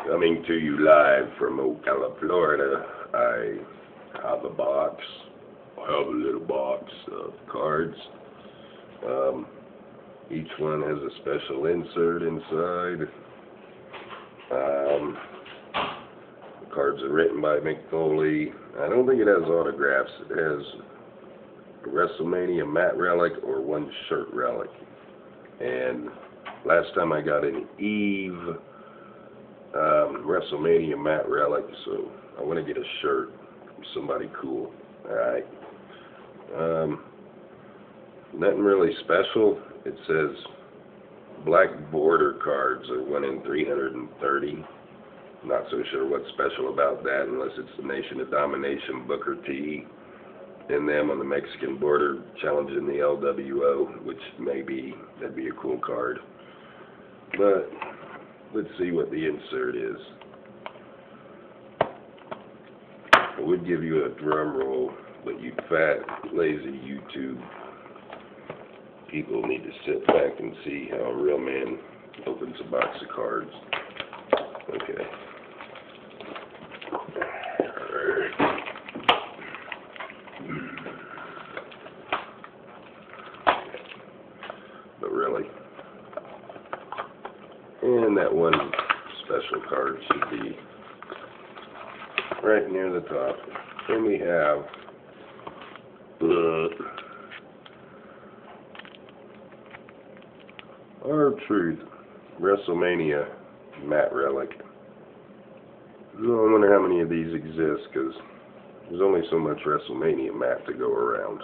Coming to you live from Ocala, Florida, I have a box. I have a little box of cards. Each one has a special insert inside. The cards are written by Mick Foley. I don't think it has autographs. It has a WrestleMania mat relic or one shirt relic. And last time I got an Eve WrestleMania mat relic, so I want to get a shirt from somebody cool. Alright. Nothing really special. It says black border cards are 1 in 330. Not so sure what's special about that unless it's the Nation of Domination Booker T and them on the Mexican border challenging the LWO, which maybe that'd be a cool card. But let's see what the insert is. I would give you a drum roll, but you fat, lazy YouTube people need to sit back and see how a real man opens a box of cards. Okay. Alright. But really. And that one special card should be right near the top. Then we have R-Truth WrestleMania mat relic. I wonder how many of these exist, because there's only so much WrestleMania mat to go around.